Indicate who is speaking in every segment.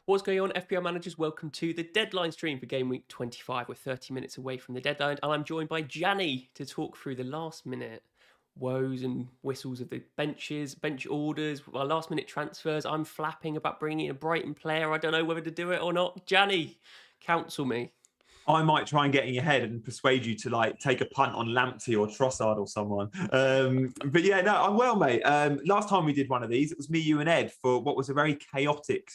Speaker 1: What's going on, FPL managers? Welcome to the deadline stream for Gameweek 25. We're 30 minutes away from the deadline, and I'm joined by Gianni to talk through the last minute woes and whistles of the benches, bench orders, our last minute transfers. I'm flapping about bringing in a Brighton player. I don't know whether to do it or not. Gianni, counsel me.
Speaker 2: I might try and get in your head and persuade you to take a punt on Lamptey or Trossard or someone. But yeah, no, I'm well, mate. Last time we did one of these, it was me, you, and Ed for what was a very chaotic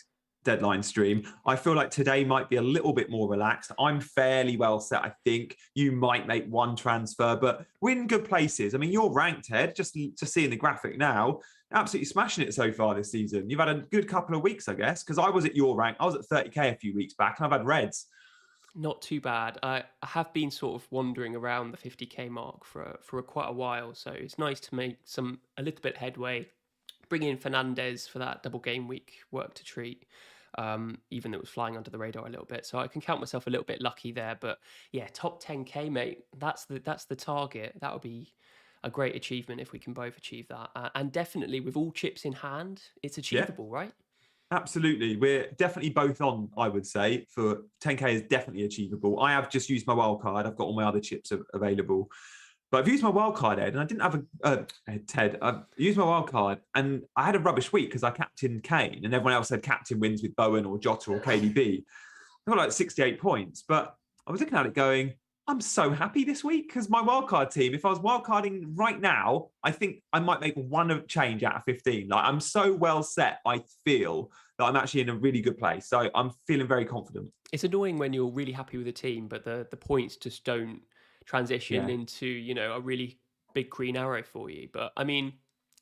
Speaker 2: deadline stream. I feel like today might be a little bit more relaxed. I'm fairly well set, I think. You might make one transfer, but we're in good places. I mean, you're ranked, Ed, just seeing the graphic now. Absolutely smashing it so far this season. You've had a good couple of weeks, I guess, because I was at your rank. I was at 30k a few weeks back, and I've had Reds.
Speaker 1: Not too bad. I have been sort of wandering around the 50k mark for quite a while, so it's nice to make a little bit headway. Bring in Fernandez for that double game week work to treat, even though it was flying under the radar a little bit. So I can count myself a little bit lucky there. But yeah, top 10k, mate. That's the target. That would be a great achievement if we can both achieve that. And definitely with all chips in hand, it's achievable, right?
Speaker 2: Absolutely. We're definitely both on, I would say, for 10k is definitely achievable. I have just used my wild card. I've got all my other chips available. But I've used my wild card, Ed, and I didn't have Ted. I've used my wild card, and I had a rubbish week because I captained Kane, and everyone else said captain wins with Bowen or Jota or KDB. I got like 68 points, but I was looking at it going, I'm so happy this week because my wildcard team, if I was wildcarding right now, I think I might make one change out of 15. Like I'm so well set, I feel that I'm actually in a really good place. So I'm feeling very confident.
Speaker 1: It's annoying when you're really happy with the team, but the points just don't transition into, a really big green arrow for you. But I mean,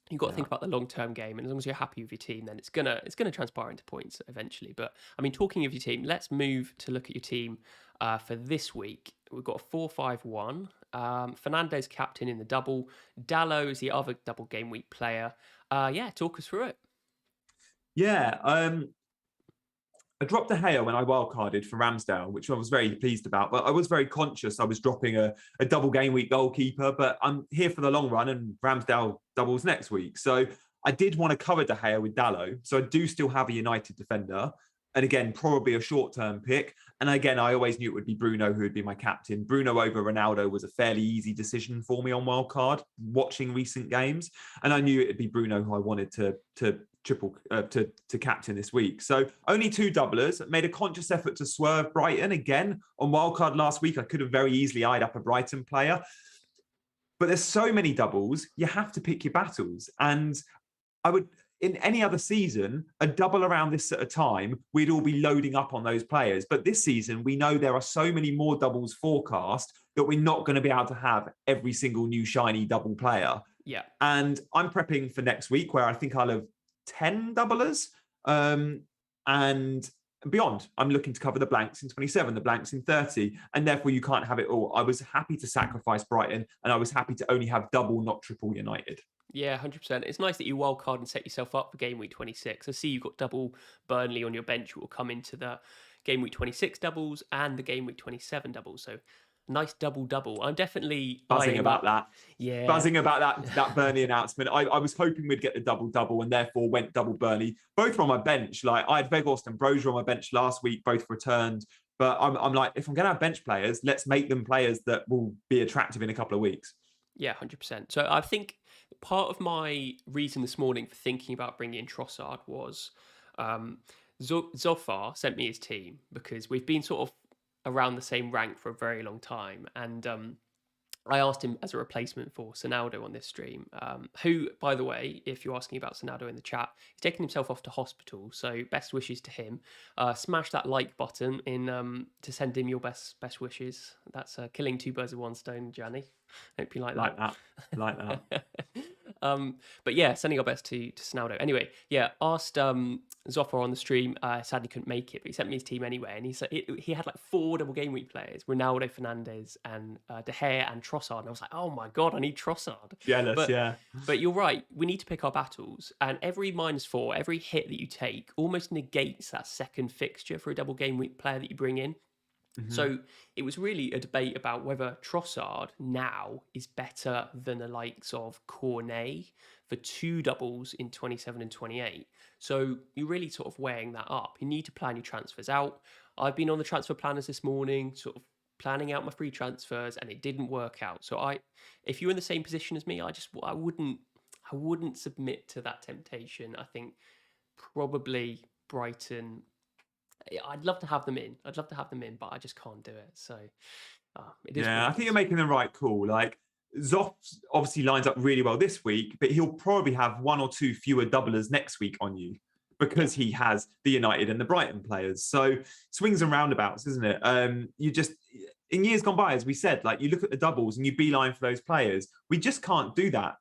Speaker 1: you've got to think about the long-term game, and as long as you're happy with your team, then it's gonna transpire into points eventually. But I mean, talking of your team, let's move to look at your team for this week. We've got a 4-5-1. Fernandez captain in the double. Dallo is the other double game week player. Talk us through it.
Speaker 2: Yeah, I dropped a Gea when I wildcarded for Ramsdale, which I was very pleased about. But I was very conscious I was dropping a double game week goalkeeper, but I'm here for the long run, and Ramsdale doubles next week. So I did want to cover De Gea with Dallo. So I do still have a United defender. And again, probably a short-term pick. And again, I always knew it would be Bruno who would be my captain. Bruno over Ronaldo was a fairly easy decision for me on wildcard, watching recent games. And I knew it'd be Bruno who I wanted to captain this week. So only two doublers. Made a conscious effort to swerve Brighton again on wildcard last week. I could have very easily eyed up a Brighton player. But there's so many doubles, you have to pick your battles. And I would... In any other season, a double around this at a time, we'd all be loading up on those players. But this season, we know there are so many more doubles forecast that we're not going to be able to have every single new shiny double player.
Speaker 1: Yeah.
Speaker 2: And I'm prepping for next week where I think I'll have 10 doublers and beyond. I'm looking to cover the blanks in 27, the blanks in 30, and therefore you can't have it all. I was happy to sacrifice Brighton, and I was happy to only have double, not triple United.
Speaker 1: Yeah, 100%. It's nice that you wildcard and set yourself up for Game Week 26. I see you've got double Burnley on your bench, which will come into the Game Week 26 doubles and the Game Week 27 doubles. So nice double. I'm definitely
Speaker 2: buzzing about that.
Speaker 1: Yeah.
Speaker 2: Buzzing about that Burnley announcement. I was hoping we'd get the double and therefore went double Burnley. Both were on my bench. Like I had Weghorst and Brozier on my bench last week, both returned. But I'm like, if I'm going to have bench players, let's make them players that will be attractive in a couple of weeks.
Speaker 1: Yeah, 100%. So I think part of my reason this morning for thinking about bringing in Trossard was Zofar sent me his team because we've been sort of around the same rank for a very long time. And I asked him as a replacement for Sonaldo on this stream, who, by the way, if you're asking about Sonaldo in the chat, he's taken himself off to hospital. So best wishes to him. Smash that like button to send him your best wishes. That's killing two birds with one stone, Gianni. Hope you like that.
Speaker 2: Like that.
Speaker 1: But yeah, sending our best to Sonaldo. Anyway, yeah, asked Zofar on the stream. Sadly couldn't make it, but he sent me his team anyway. And he had like 4 double game week players: Ronaldo, Fernandez, and De Gea and Trossard. And I was like, oh my god, I need Trossard.
Speaker 2: Yeah.
Speaker 1: But you're right. We need to pick our battles, and every -4, every hit that you take, almost negates that second fixture for a double game week player that you bring in.
Speaker 2: Mhm.
Speaker 1: So it was really a debate about whether Trossard now is better than the likes of Cornet for two doubles in 27 and 28. So you're really sort of weighing that up. You need to plan your transfers out. I've been on the transfer planners this morning, sort of planning out my free transfers, and it didn't work out. So if you're in the same position as me, I wouldn't submit to that temptation. I think probably Brighton. I'd love to have them in. I'd love to have them in, but I just can't do it. So it is what
Speaker 2: Yeah, I
Speaker 1: it
Speaker 2: think you're
Speaker 1: is.
Speaker 2: making the right call. Like Zoff obviously lines up really well this week, but he'll probably have one or two fewer doublers next week on you
Speaker 1: Yeah,
Speaker 2: because he has the United and the Brighton players. So swings and roundabouts, isn't it? You just in years gone by, as we said, like you look at the doubles and you beeline for those players. We just can't do that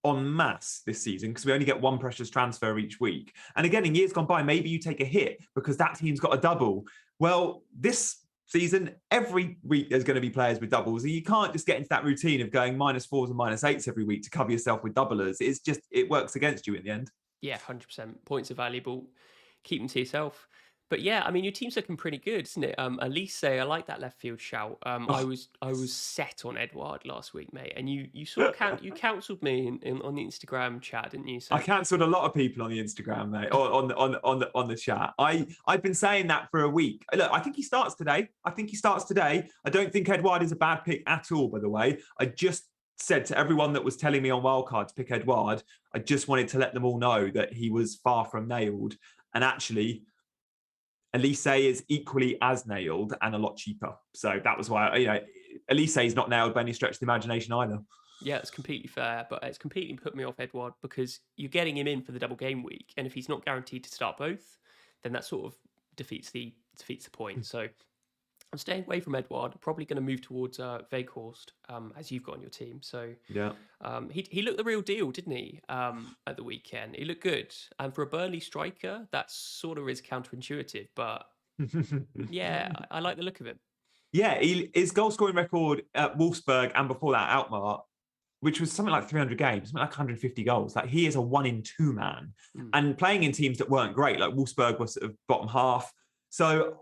Speaker 2: en masse this season because we only get one precious transfer each week. And again, in years gone by, maybe you take a hit because that team's got a double. Well, this season, every week there's going to be players with doubles, and you can't just get into that routine of going -4s and -8s every week to cover yourself with doublers. It's just, it works against you in the end.
Speaker 1: yeah, 100%. Points are valuable. Keep them to yourself. But yeah, I mean, your team's looking pretty good, isn't it? Elise, I like that left field shout. I
Speaker 2: Oh,
Speaker 1: was I was set on Edouard last week, mate, and you sort of counselled me on the Instagram chat, didn't you?
Speaker 2: I
Speaker 1: So
Speaker 2: cancelled a lot of people on the Instagram, mate, or on the chat. I've been saying that for a week. Look, I think he starts today. I don't think Edouard is a bad pick at all. By the way, I just said to everyone that was telling me on wildcard to pick Edouard, I just wanted to let them all know that he was far from nailed, and actually, Elise is equally as nailed and a lot cheaper. So that was why Elise is not nailed by any stretch of the imagination either.
Speaker 1: yeah, it's completely fair, but it's completely put me off Edouard because you're getting him in for the double game week, and if he's not guaranteed to start both, then that sort of defeats the point. So I'm staying away from Edouard. Probably going to move towards Veghorst, as you've got on your team. So
Speaker 2: Yeah.
Speaker 1: he looked the real deal, didn't he? At the weekend, he looked good. And for a Burnley striker, that sort of is counterintuitive, but yeah, I like the look of him.
Speaker 2: Yeah, his goal scoring record at Wolfsburg and before that Outmark, which was something like 300 games, something like 150 goals. Like he is a 1 in 2 man,
Speaker 1: Mm.
Speaker 2: and playing in teams that weren't great, like Wolfsburg was sort of bottom half. So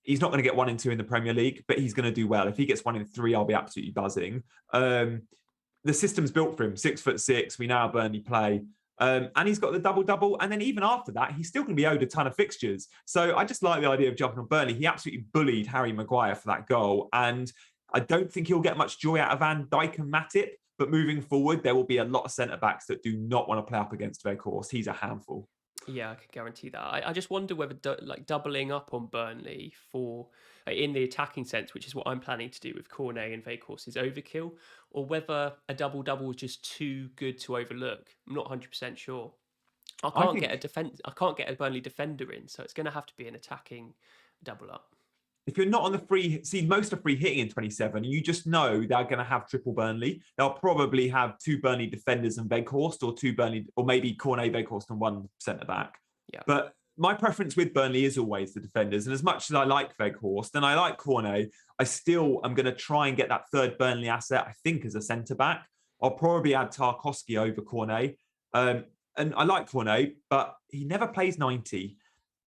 Speaker 2: he's not going to get 1 in 2 in the Premier League, but he's going to do well. If he gets 1 in 3, I'll be absolutely buzzing. The system's built for him. 6'6". We know how Burnley play. And he's got the double. And then even after that, he's still going to be owed a ton of fixtures. So I just like the idea of jumping on Burnley. He absolutely bullied Harry Maguire for that goal. And I don't think he'll get much joy out of Van Dijk and Matip. But moving forward, there will be a lot of centre-backs that do not want to play up against Weghorst. He's a handful.
Speaker 1: Yeah, I can guarantee that. I just wonder whether like doubling up on Burnley for in the attacking sense, which is what I'm planning to do with Cornet and Veghorst, is overkill, or whether a double is just too good to overlook. I'm not 100% sure. I
Speaker 2: I
Speaker 1: can't get a
Speaker 2: think
Speaker 1: defense. I can't get a Burnley defender in, so it's going to have to be an attacking double up.
Speaker 2: if you're not on the free, see, most are free hitting in 27, you just know they're going to have triple Burnley. They'll probably have 2 Burnley defenders and Weghorst, or 2 Burnley, or maybe Cornet, Weghorst, and 1 centre back.
Speaker 1: Yeah,
Speaker 2: But my preference with Burnley is always the defenders. And as much as I like Weghorst and I like Cornet, I still am going to try and get that third Burnley asset, I think, as a centre back. I'll probably add Tarkowski over Cornet. And I like Cornet, but he never plays 90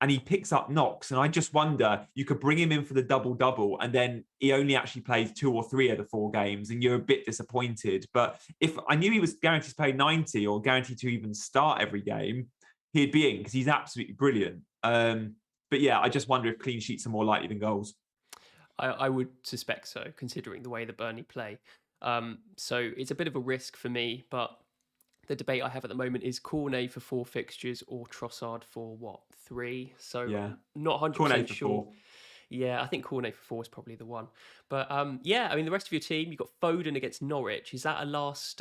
Speaker 2: and he picks up knocks. And I just wonder, you could bring him in for the double, and then he only actually plays 2 or 3 of the 4 games, and you're a bit disappointed. But if I knew he was guaranteed to play 90 or guaranteed to even start every game, he'd be in because he's absolutely brilliant. But yeah, I just wonder if clean sheets are more likely than goals.
Speaker 1: I would suspect so, considering the way the Burnley play. So it's a bit of a risk for me, but the debate I have at the moment is Cornet for 4 fixtures or Trossard for what, 3? So
Speaker 2: Yeah,
Speaker 1: not
Speaker 2: Cornet
Speaker 1: 100%
Speaker 2: for
Speaker 1: sure.
Speaker 2: 4.
Speaker 1: Yeah, I think Cornet for 4 is probably the one. But yeah, I mean the rest of your team, you've got Foden against Norwich. Is that a last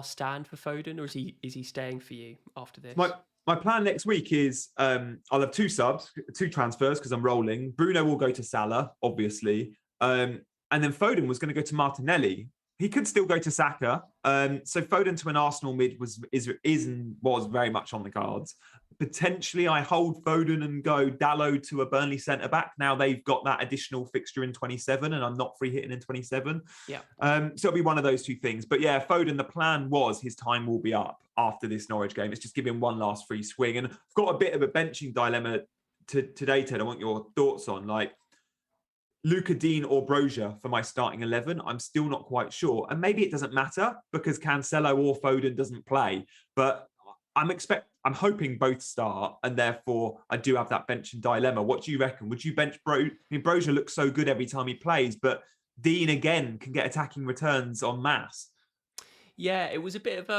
Speaker 1: stand for Foden, or is he staying for you after this?
Speaker 2: My plan next week is I'll have 2 subs, 2 transfers because I'm rolling. Bruno will go to Salah, obviously. And then Foden was going to go to Martinelli. He could still go to Saka. So Foden to an Arsenal mid was very much on the cards. Potentially, I hold Foden and go Dallo to a Burnley centre back. Now they've got that additional fixture in 27, and I'm not free hitting in 27.
Speaker 1: Yeah.
Speaker 2: So it'll be one of those 2 things. But yeah, Foden, the plan was his time will be up after this Norwich game. It's just give him one last free swing. And I've got a bit of a benching dilemma today, Ted. I want your thoughts on, like, Luca Dean or Brozier for my starting 11. I'm still not quite sure. And maybe it doesn't matter because Cancelo or Foden doesn't play. But I'm hoping both start, and therefore I do have that bench and dilemma. What do you reckon? Would you bench I mean, Brozier looks so good every time he plays, but Dean again can get attacking returns en masse.
Speaker 1: Yeah, it was a bit of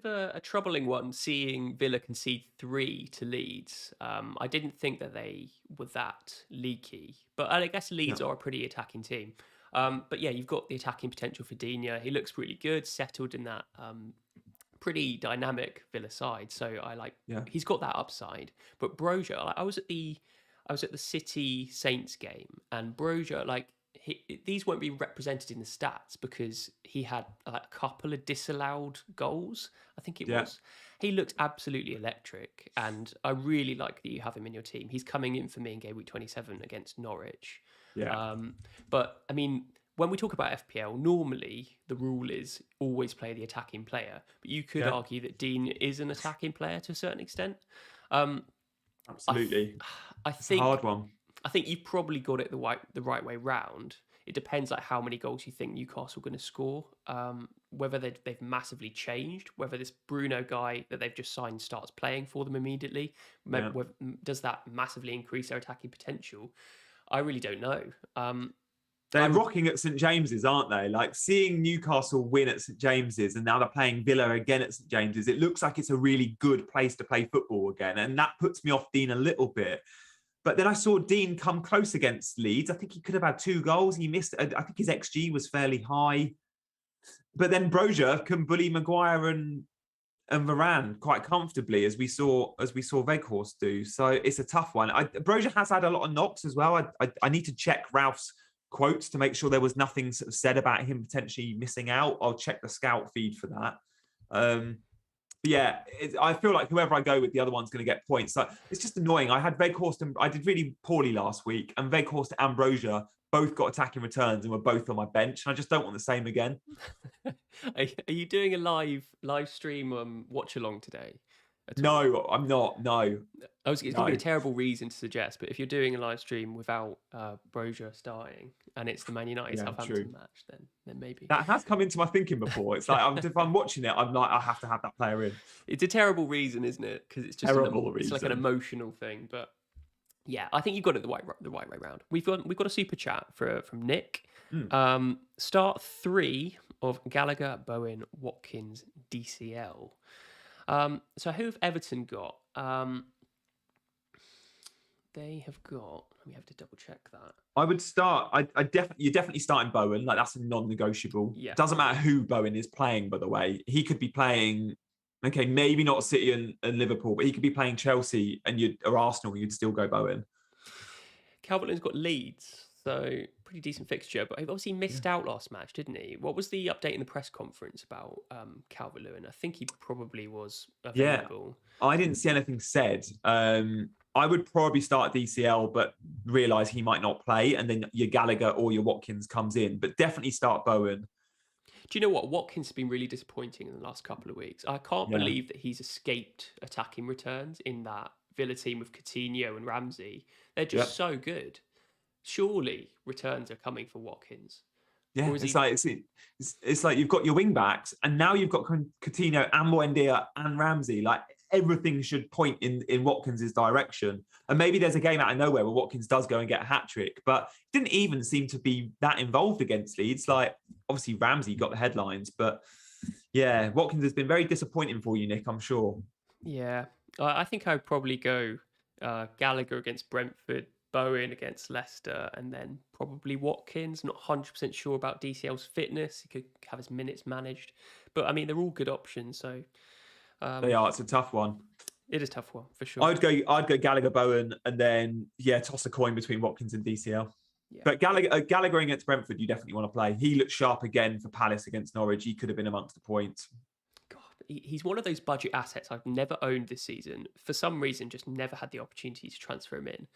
Speaker 1: a troubling one seeing Villa concede 3 to Leeds. I didn't think that they were that leaky, but I guess Leeds
Speaker 2: Yeah.
Speaker 1: are a pretty attacking team. But yeah, you've got the attacking potential for Digne. He looks really good, settled in that pretty dynamic Villa side. So
Speaker 2: Yeah.
Speaker 1: he's got that upside. But Brozier, I was at the City Saints game, and Brozier, these won't be represented in the stats because he had a couple of disallowed goals, I think it
Speaker 2: Yeah.
Speaker 1: was. He looks absolutely electric, and I really like that you have him in your team. He's coming in for me in Gameweek 27 against Norwich.
Speaker 2: Yeah.
Speaker 1: But I mean, when we talk about FPL, normally the rule is always play the attacking player. But you could
Speaker 2: Yeah.
Speaker 1: argue that Dean is an attacking player to a certain extent. Um,
Speaker 2: Absolutely.
Speaker 1: I
Speaker 2: It's a hard
Speaker 1: think
Speaker 2: one.
Speaker 1: I think you've probably got it the right way round. It depends how many goals you think Newcastle are going to score, whether they've massively changed, whether this Bruno guy that they've just signed starts playing for them immediately.
Speaker 2: Yeah.
Speaker 1: Does that massively increase their attacking potential? I really don't know.
Speaker 2: They're
Speaker 1: I'm
Speaker 2: rocking at St James's, aren't they? Like seeing Newcastle win at St James's and now they're playing Villa again at St James's, it looks like it's a really good place to play football again. And that puts me off Dean a little bit. But then I saw Dean come close against Leeds. I think he could have had 2 goals. He missed, I think his XG was fairly high. But then Brozier can bully Maguire and Varane quite comfortably, as we saw Weghorst do. So it's a tough one. Brozier has had a lot of knocks as well. I need to check Ralph's quotes to make sure there was nothing sort of said about him potentially missing out. I'll check the scout feed for that. But yeah, I feel like whoever I go with, the other one's going to get points. So it's just annoying. I had Weghorst and I did really poorly last week, and Weghorst and Brozier both got attacking returns and were both on my bench. And I just don't want the same again.
Speaker 1: Are you doing a live stream watch along today at all?
Speaker 2: No, I'm not. No,
Speaker 1: It's going to be
Speaker 2: no.
Speaker 1: a terrible reason to suggest, but if you're doing a live stream without Brozier starting and it's the Man United
Speaker 2: Yeah,
Speaker 1: Southampton
Speaker 2: true.
Speaker 1: match, then maybe.
Speaker 2: That has come into my thinking before. It's like if I'm watching it, I'm like, I have to have that player in.
Speaker 1: It's a terrible reason, isn't it? Because it's just
Speaker 2: Terrible
Speaker 1: it's like an
Speaker 2: reason.
Speaker 1: emotional thing. But yeah, I think you got it the right way round. We've got a super chat from Nick. Start 3 of Gallagher, Bowen, Watkins, DCL. So who have Everton got? They have got. Let me have to double check that.
Speaker 2: I would start. You're definitely starting Bowen. Like that's a non-negotiable.
Speaker 1: Yeah.
Speaker 2: Doesn't matter who Bowen is playing. By the way, he could be playing. Okay, maybe not City and Liverpool, but he could be playing Chelsea or Arsenal. You'd still go Bowen.
Speaker 1: Calvert-Lewin's got Leeds, so pretty decent fixture. But he obviously missed out last match, didn't he? What was the update in the press conference about Calvert-Lewin? I think he probably was available.
Speaker 2: Yeah, I didn't see anything said. I would probably start DCL, but realise he might not play, and then your Gallagher or your Watkins comes in. But definitely start Bowen.
Speaker 1: Do you know what? Watkins has been really disappointing in the last couple of weeks. I can't believe that he's escaped attacking returns in that Villa team with Coutinho and Ramsey. They're just so good. Surely returns are coming for Watkins.
Speaker 2: Yeah, it's like you've got your wing backs, and now you've got Coutinho and Buendia and Ramsey. Like everything should point in Watkins's direction. And maybe there's a game out of nowhere where Watkins does go and get a hat trick, but didn't even seem to be that involved against Leeds. Like obviously Ramsey got the headlines, but yeah, Watkins has been very disappointing for you, Nick. I'm sure.
Speaker 1: Yeah, I think I'd probably go Gallagher against Brentford, Bowen against Leicester, and then probably Watkins. Not 100% sure about DCL's fitness. He could have his minutes managed. But, I mean, they're all good options. So
Speaker 2: They are. It's a tough one.
Speaker 1: It is a tough one, for sure.
Speaker 2: I'd go Gallagher, Bowen, and then, toss a coin between Watkins and DCL. Yeah. But Gallagher against Brentford, you definitely want to play. He looked sharp again for Palace against Norwich. He could have been amongst the points.
Speaker 1: He's one of those budget assets I've never owned this season. For some reason, just never had the opportunity to transfer him in.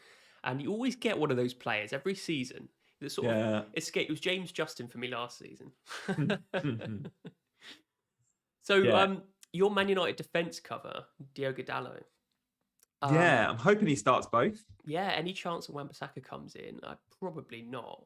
Speaker 1: And you always get one of those players every season that sort of escape. It was James Justin for me last season. So your Man United defence cover, Diogo Dalot.
Speaker 2: Yeah,
Speaker 1: Um,
Speaker 2: I'm hoping he starts both.
Speaker 1: yeah, any chance that Wan-Bissaka comes in? Probably not.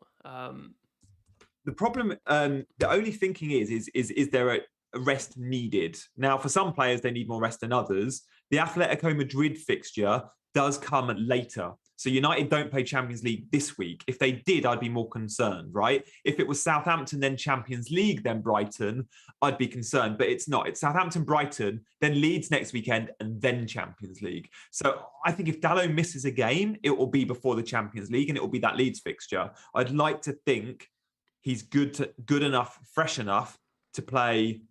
Speaker 2: The problem, the only thinking is there a rest needed? Now, for some players, they need more rest than others. The Atletico Madrid fixture does come later. So United don't play Champions League this week. If they did, I'd be more concerned, right? If it was Southampton, then Champions League, then Brighton, I'd be concerned. But it's not. It's Southampton, Brighton, then Leeds next weekend, and then Champions League. So I think if Dalot misses a game, it will be before the Champions League, and it will be that Leeds fixture. I'd like to think he's good enough, fresh enough to play.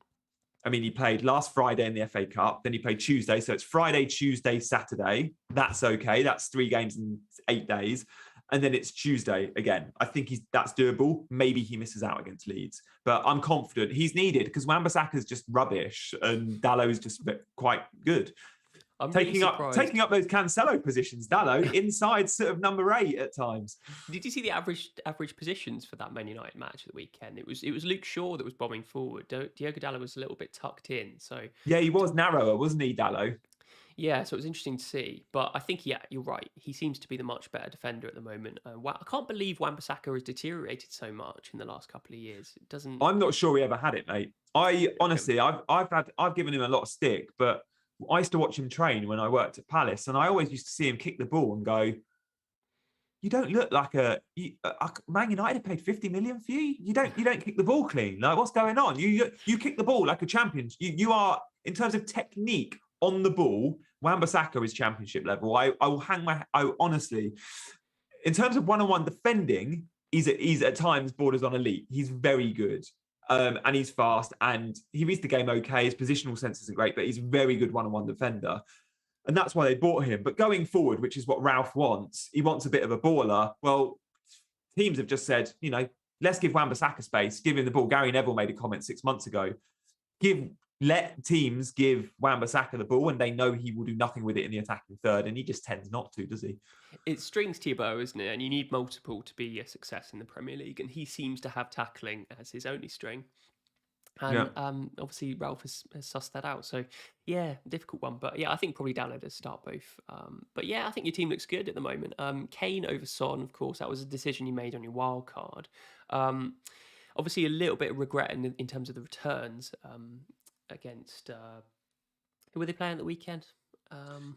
Speaker 2: I mean, he played last Friday in the FA Cup, then he played Tuesday. So it's Friday, Tuesday, Saturday. That's okay. That's 3 games in 8 days. And then it's Tuesday again. I think that's doable. Maybe he misses out against Leeds. But I'm confident he's needed because Wan-Bissaka is just rubbish and Dalot is just quite good.
Speaker 1: I'm really surprised.
Speaker 2: Taking up those Cancelo positions, Dalot, inside sort of number 8 at times.
Speaker 1: Did you see the average positions for that Man United match at the weekend? It was Luke Shaw that was bombing forward. Diogo Dalot was a little bit tucked in. So
Speaker 2: yeah, he was narrower, wasn't he, Dalot?
Speaker 1: Yeah, so it was interesting to see. But I think, yeah, you're right. He seems to be the much better defender at the moment. I can't believe Wan-Bissaka has deteriorated so much in the last couple of years. It doesn't.
Speaker 2: I'm not sure he ever had it, mate. Honestly, I've given him a lot of stick, but I used to watch him train when I worked at Palace, and I always used to see him kick the ball and go, "You don't look like Man United paid 50 million for you. You don't kick the ball clean. Like, what's going on? You kick the ball like a champion. You are, in terms of technique on the ball, Wan-Bissaka is championship level. I will hang my. I honestly, in terms of one-on-one defending, he's at times borders on elite. He's very good. And he's fast and he reads the game okay. His positional sense isn't great, but he's a very good one-on-one defender. And that's why they bought him. But going forward, which is what Ralph wants, he wants a bit of a baller. Well, teams have just said, let's give Wan-Bissaka space, give him the ball. Gary Neville made a comment 6 months ago. Let teams give Wan-Bissaka the ball and they know he will do nothing with it in the attacking third. And he just tends not to, does he?
Speaker 1: It's strings to your bow, isn't it? And you need multiple to be a success in the Premier League. And he seems to have tackling as his only string. And obviously Ralph has sussed that out. So yeah, difficult one. But yeah, I think probably Dalot does start both. But yeah, I think your team looks good at the moment. Kane over Son, of course, that was a decision you made on your wild card. Obviously a little bit of regret in terms of the returns against who were they playing at the weekend?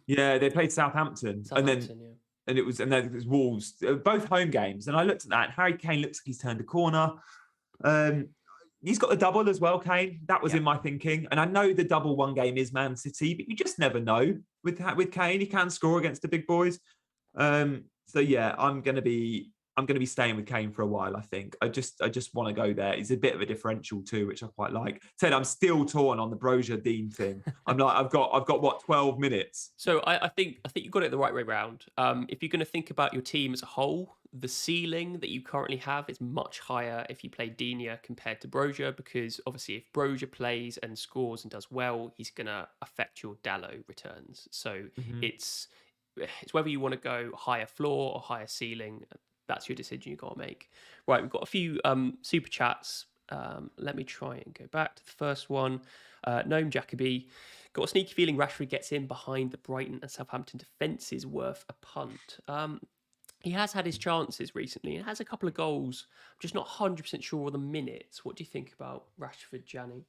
Speaker 2: Yeah, they played Southampton and then it was Wolves, both home games. And I looked at that and Harry Kane looks like he's turned a corner. He's got the double as well, Kane. That was in my thinking. And I know the double one game is Man City, but you just never know with Kane. He can score against the big boys. So yeah, I'm going to be staying with Kane for a while, I think. I just want to go there. He's a bit of a differential too, which I quite like. Ted, I'm still torn on the Brozier Dean thing. I'm like, I've got what, 12 minutes?
Speaker 1: So I think you got it the right way round. If you're going to think about your team as a whole, the ceiling that you currently have is much higher if you play Digne compared to Brozier, because obviously if Brozier plays and scores and does well, he's going to affect your Dalot returns. So it's whether you want to go higher floor or higher ceiling. That's your decision you've got to make. Right, we've got a few super chats. Let me try and go back to the first one. Noam Jacoby, got a sneaky feeling Rashford gets in behind the Brighton and Southampton defences worth a punt. He has had his chances recently and has a couple of goals. I'm just not 100% sure on the minutes. What do you think about Rashford, Gianni?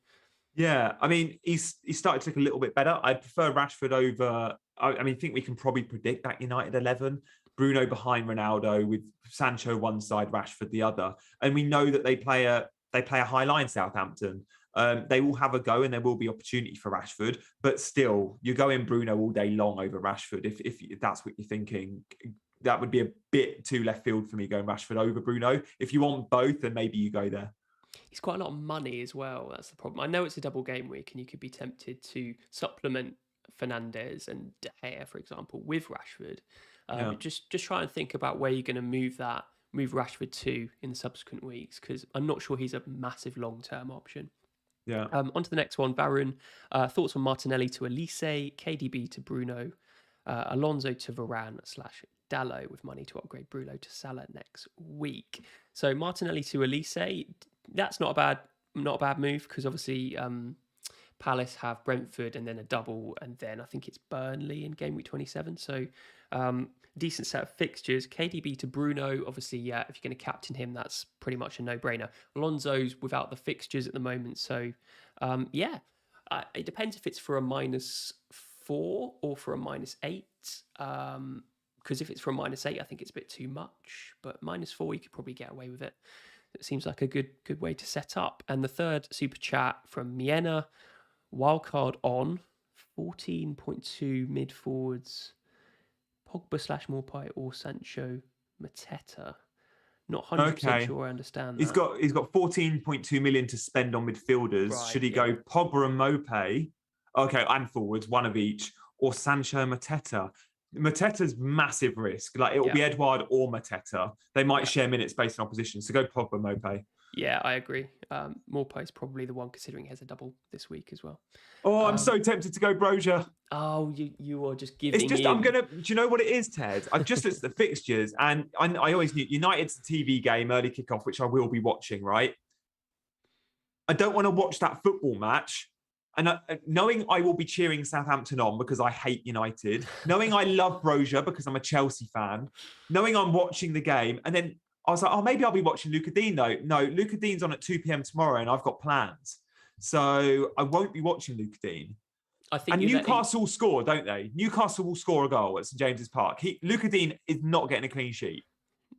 Speaker 2: Yeah, I mean, he's started to look a little bit better. I prefer Rashford over. I think we can probably predict that United 11. Bruno behind Ronaldo with Sancho one side, Rashford the other, and we know that they play a high line. Southampton. They will have a go, and there will be opportunity for Rashford. But still, you're going Bruno all day long over Rashford. If that's what you're thinking, that would be a bit too left field for me going Rashford over Bruno. If you want both, then maybe you go there.
Speaker 1: He's quite a lot of money as well. That's the problem. I know it's a double game week, and you could be tempted to supplement Fernandes and De Gea, for example, with Rashford. Just try and think about where you're going to move Rashford to in the subsequent weeks, because I'm not sure he's a massive long-term option.
Speaker 2: Yeah.
Speaker 1: On to the next one, Varun. Thoughts on Martinelli to Elise, KDB to Bruno, Alonso to Varane / Dalot with money to upgrade Bruno to Salah next week. So Martinelli to Elise, that's not a bad move, because obviously Palace have Brentford and then a double, and then I think it's Burnley in game week 27. So decent set of fixtures. KDB to Bruno, obviously, yeah, if you're going to captain him, that's pretty much a no-brainer. Alonso's without the fixtures at the moment, so yeah. It depends if it's for a -4 or for a -8. Because if it's for a -8, I think it's a bit too much. But -4, you could probably get away with it. It seems like a good way to set up. And the third super chat from Miena, wildcard on 14.2 mid forwards, Pogba / Morpie or Sancho Mateta. Not 100%
Speaker 2: Okay.
Speaker 1: sure I understand
Speaker 2: He's
Speaker 1: that.
Speaker 2: got 14.2 million to spend on midfielders.
Speaker 1: Right,
Speaker 2: Should he
Speaker 1: yeah.
Speaker 2: go Pogba and Mope? Okay, and forwards, one of each, or Sancho Mateta? Mateta's massive risk. Like it will
Speaker 1: Yeah.
Speaker 2: be Edouard or Mateta. They might
Speaker 1: Yeah.
Speaker 2: share minutes based on opposition. So go Pogba, Mope.
Speaker 1: Yeah, I agree. Morpie is probably the one considering he has a double this week as well.
Speaker 2: Oh, I'm
Speaker 1: Um,
Speaker 2: so tempted to go Brozier.
Speaker 1: oh, you are just
Speaker 2: It's
Speaker 1: giving
Speaker 2: just
Speaker 1: in.
Speaker 2: Do you know what it is, Ted? I've just looked at the fixtures, and I always knew United's the TV game early kickoff, which I will be watching. Right, I don't want to watch that football match. And knowing I will be cheering Southampton on because I hate United, knowing I love Brozier because I'm a Chelsea fan, knowing I'm watching the game, and then I was like, oh, maybe I'll be watching Luca Dean though. No, Luca Dean's on at 2 p.m. tomorrow, and I've got plans, so I won't be watching Luca Dean.
Speaker 1: I think
Speaker 2: And
Speaker 1: you're letting.
Speaker 2: Newcastle score, don't they? Newcastle will score a goal at St James's Park. Luca Dean is not getting a clean sheet.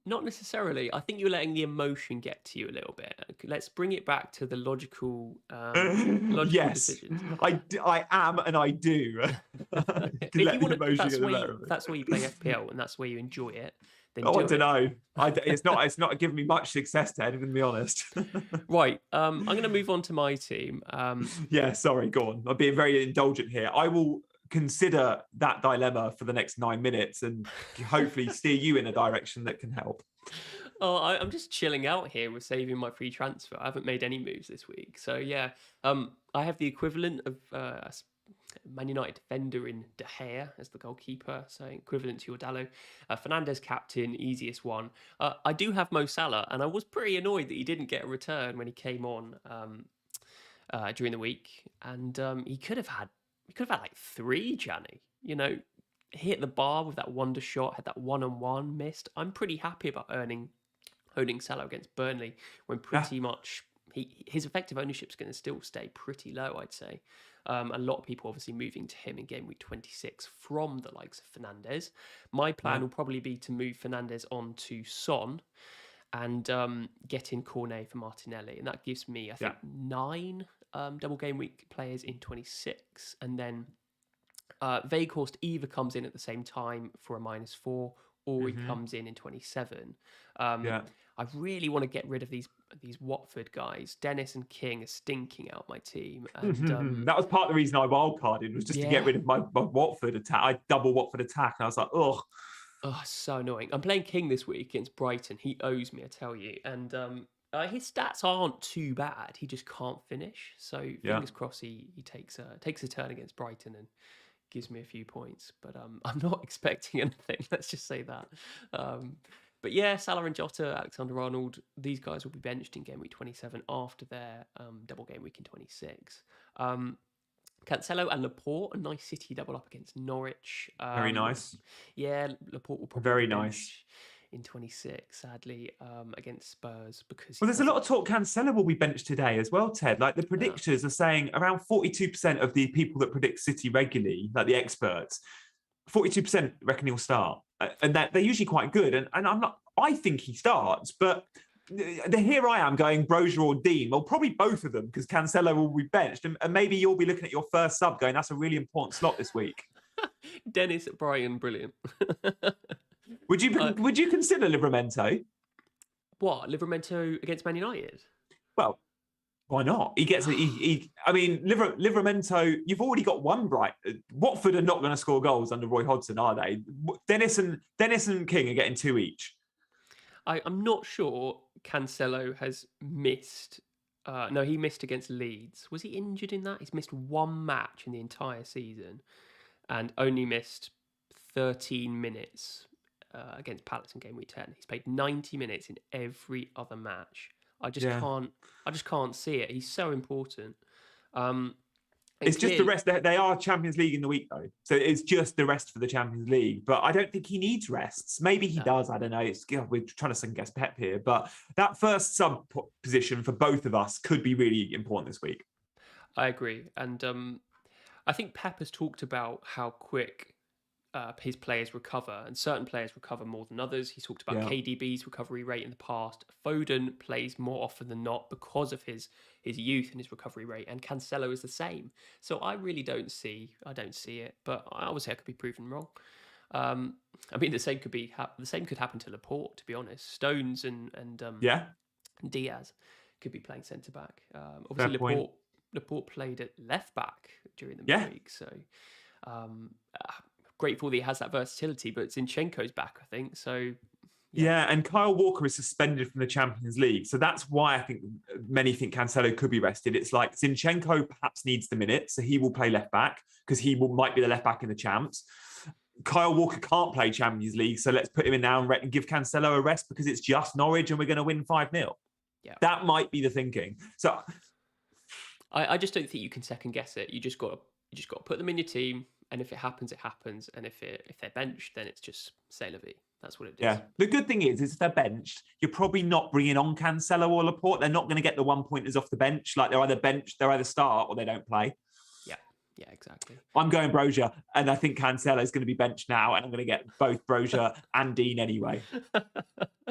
Speaker 1: Not necessarily. I think you're letting the emotion get to you a little bit. Let's bring it back to the logical
Speaker 2: Yes,
Speaker 1: decisions.
Speaker 2: I am, and I do.
Speaker 1: If you want to, if
Speaker 2: emotion
Speaker 1: that's
Speaker 2: get the
Speaker 1: where
Speaker 2: better of me.
Speaker 1: that's where you play FPL and that's where you enjoy it, then
Speaker 2: Oh, I
Speaker 1: do
Speaker 2: don't
Speaker 1: it.
Speaker 2: know. It's not giving me much success, Ted. I'm going to be honest.
Speaker 1: Right. I'm going to move on to my team.
Speaker 2: Yeah, sorry. Go on. I'm being very indulgent here. I will consider that dilemma for the next 9 minutes and hopefully steer you in a direction that can help.
Speaker 1: Oh, I'm just chilling out here with saving my free transfer. I haven't made any moves this week, so yeah. I have the equivalent of Man United defender in De Gea as the goalkeeper, so equivalent to your Dallo. Fernandes captain, easiest one. I do have Mo Salah, and I was pretty annoyed that he didn't get a return when he came on during the week, and he could have had like 3, Gianni. You know, hit the bar with that wonder shot, had that 1-on-1 missed. I'm pretty happy about owning Salah against Burnley when pretty much his effective ownership is going to still stay pretty low, I'd say. A lot of people obviously moving to him in game week 26 from the likes of Fernandes. My plan will probably be to move Fernandes on to Son and get in Cornet for Martinelli. And that gives me, I think, 9 double game week players in 26. And then Weghorst either comes in at the same time for a -4 or he comes in 27. I really want to get rid of these Watford guys. Dennis and King are stinking out my team. And
Speaker 2: that was part of the reason I wildcarded, was just to get rid of my Watford attack. I double Watford attack, and I was like, ugh.
Speaker 1: Oh, so annoying. I'm playing King this week against Brighton. He owes me, I tell you. And his stats aren't too bad. He just can't finish. So fingers crossed he takes a turn against Brighton and gives me a few points. But I'm not expecting anything. Let's just say that. But yeah, Salah and Jota, Alexander-Arnold, these guys will be benched in game week 27 after their double game week in 26. Cancelo and Laporte, a nice City double up against Norwich.
Speaker 2: Very nice.
Speaker 1: Yeah, Laporte will probably
Speaker 2: Very
Speaker 1: be
Speaker 2: nice.
Speaker 1: benched in 26, sadly, against Spurs because.
Speaker 2: Well, there's a lot of talk Cancelo will be benched today as well, Ted. Like the predictors are saying around 42% of the people that predict City regularly, like the experts, 42% reckon he'll start. And that they're usually quite good. And I think he starts, but here I am going Brozier or Dean. Well, probably both of them because Cancelo will be benched. And maybe you'll be looking at your first sub going, that's a really important slot this week.
Speaker 1: Dennis at Brighton, brilliant.
Speaker 2: Would you consider Livramento?
Speaker 1: What, Livramento against Man United?
Speaker 2: Well, why not? He gets I mean, Livramento, you've already got one bright. Watford are not going to score goals under Roy Hodgson, are they? Dennis and King are getting 2 each.
Speaker 1: I'm not sure Cancelo has missed. No, he missed against Leeds. Was he injured in that? He's missed 1 match in the entire season and only missed 13 minutes against Palace in game week 10. He's played 90 minutes in every other match. I just can't see it. He's so important.
Speaker 2: It's just the rest. They are Champions League in the week, though. So it's just the rest for the Champions League. But I don't think he needs rests. Maybe he does. I don't know. We're trying to second guess Pep here. But that first sub position for both of us could be really important this week.
Speaker 1: I agree. And I think Pep has talked about how quick his players recover, and certain players recover more than others. He's talked about KDB's recovery rate in the past. Foden plays more often than not because of his youth and his recovery rate, and Cancelo is the same. So I really don't see it, but obviously I could be proven wrong. I mean, the same could happen to Laporte, to be honest. Stones and Diaz could be playing centre back. Obviously Laporte played at left back during the week, so grateful that he has that versatility. But Zinchenko's back, I think. So
Speaker 2: and Kyle Walker is suspended from the Champions League, so that's why I think many think Cancelo could be rested. It's like Zinchenko perhaps needs the minutes, so he will play left back because might be the left back in the Champs. Kyle Walker can't play Champions League, so let's put him in now and give Cancelo a rest because it's just Norwich and we're going to win 5-0.
Speaker 1: Yeah,
Speaker 2: that might be the thinking. So
Speaker 1: I just don't think you can second guess it. You just got to put them in your team, and if it happens, it happens. And if they're benched, then it's just c'est la vie. That's what it is.
Speaker 2: Yeah. The good thing is if they're benched, you're probably not bringing on Cancelo or Laporte. They're not going to get the 1-pointers off the bench. Like they're either start or they don't play.
Speaker 1: Yeah, exactly.
Speaker 2: I'm going Brozier, and I think Cancelo is going to be benched now, and I'm going to get both Brozier and Dean anyway.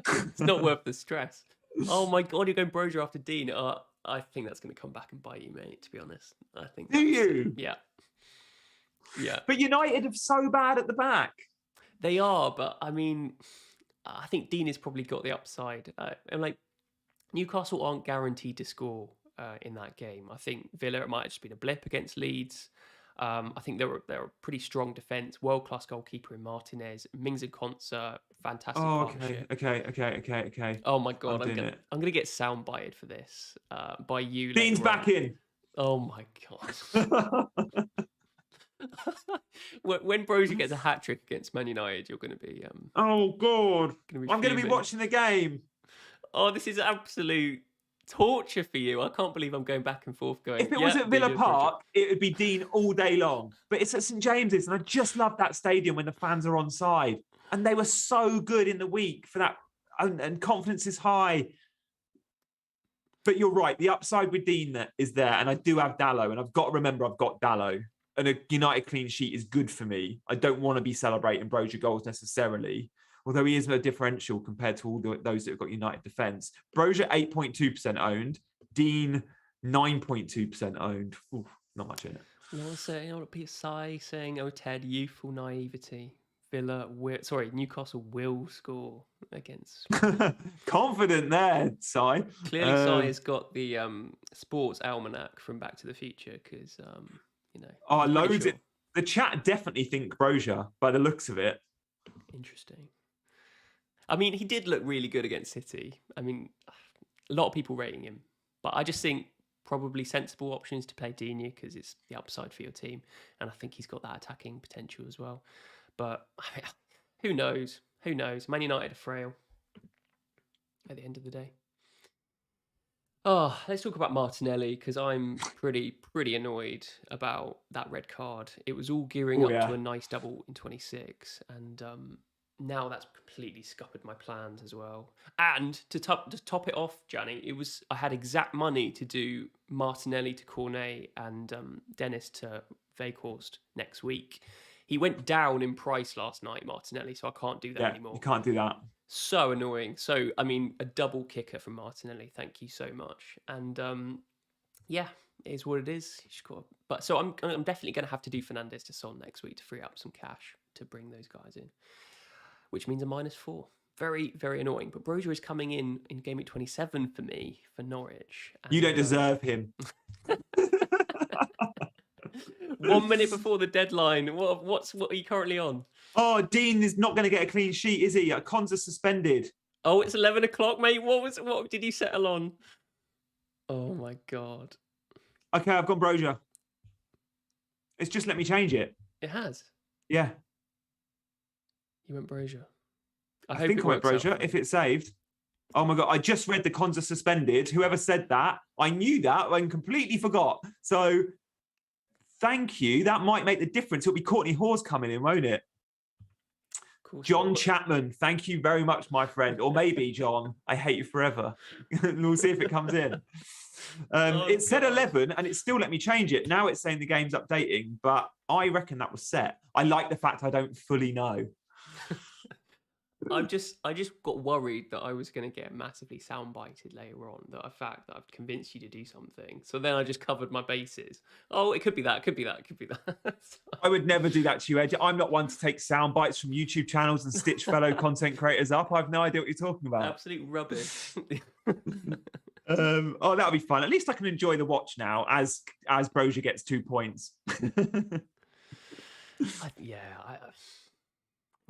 Speaker 1: It's not worth the stress. Oh my God, you're going Brozier after Dean. I think that's going to come back and bite you, mate, to be honest. I think.
Speaker 2: Do you?
Speaker 1: Yeah.
Speaker 2: But United are so bad at the back.
Speaker 1: They are, but I mean, I think Dean has probably got the upside. And like, Newcastle aren't guaranteed to score in that game. I think Villa, it might have just been a blip against Leeds. I think they're a pretty strong defence, world-class goalkeeper in Martinez, Mings and Konsa, fantastic partnership.
Speaker 2: Okay.
Speaker 1: Oh my God, I'm gonna get soundbited for this by you.
Speaker 2: Dean's back in.
Speaker 1: Oh my God. When Brozier gets a hat-trick against Man United, you're going to be...
Speaker 2: oh God, I'm going to be watching the game.
Speaker 1: Oh, this is absolute torture for you. I can't believe I'm going back and forth going...
Speaker 2: If it was at Villa Park, it would be Dean all day long. But it's at St James's, and I just love that stadium when the fans are on side. And they were so good in the week for that, and confidence is high. But you're right, the upside with Dean is there, and I do have Dalot, and I've got to remember I've got Dalot. And a United clean sheet is good for me. I don't want to be celebrating Brozier goals necessarily, although he is a differential compared to all those that have got United defence. Brozier 8.2% owned, Dean 9.2% owned. Ooh, not much in it.
Speaker 1: I want to PSI saying, "Oh, Ted, youthful naivety. Newcastle will score against."
Speaker 2: Confident there, Si.
Speaker 1: Clearly, Si has got the sports almanac from Back to the Future because.
Speaker 2: Loads. Sure. The chat definitely think Brozier by the looks of it.
Speaker 1: Interesting. I mean, he did look really good against City. I mean, a lot of people rating him, but I just think probably sensible options to play Digne because it's the upside for your team, and I think he's got that attacking potential as well. But I mean, who knows? Who knows? Man United are frail at the end of the day. Oh, let's talk about Martinelli because I'm pretty annoyed about that red card. It was all gearing up to a nice double in 26, and now that's completely scuppered my plans as well. And to top it off, Gianni, I had exact money to do Martinelli to Cornet and Dennis to Weghorst next week. He went down in price last night, Martinelli, so I can't do that anymore.
Speaker 2: You can't do that.
Speaker 1: So annoying. So, I mean, a double kicker from Martinelli. Thank you so much. And it is what it is. So I'm definitely going to have to do Fernandes to Son next week to free up some cash to bring those guys in, which means a -4. Very, very annoying. But Brozier is coming in Gameweek 27 for me, for Norwich. And,
Speaker 2: you don't deserve him.
Speaker 1: 1 minute before the deadline. What are you currently on?
Speaker 2: Oh, Dean is not going to get a clean sheet, is he? Konsa suspended.
Speaker 1: Oh, it's 11 o'clock, mate. What did he settle on? Oh my God.
Speaker 2: Okay, I've gone Brozier. It's just let me change it.
Speaker 1: It has.
Speaker 2: Yeah.
Speaker 1: You went Brozier.
Speaker 2: I think I went Brozier if it's saved. Oh my God, I just read the Konsa suspended. Whoever said that, I knew that and completely forgot. So Thank you. That might make the difference. It'll be Courtney Hawes coming in, won't it? John Chapman, thank you very much, my friend. Or maybe, John, I hate you forever. We'll see if it comes in. It said 11 and it still let me change it. Now it's saying the game's updating, but I reckon that was set. I like the fact I don't fully know.
Speaker 1: I just got worried that I was going to get massively soundbited later on. That fact that I've convinced you to do something. So then I just covered my bases. Oh, it could be that. It could be that. It could be that.
Speaker 2: I would never do that to you, Ed. I'm not one to take sound bites from YouTube channels and stitch fellow content creators up. I have no idea what you're talking about.
Speaker 1: Absolute rubbish.
Speaker 2: Oh, that'll be fun. At least I can enjoy the watch now as Brozier gets 2 points.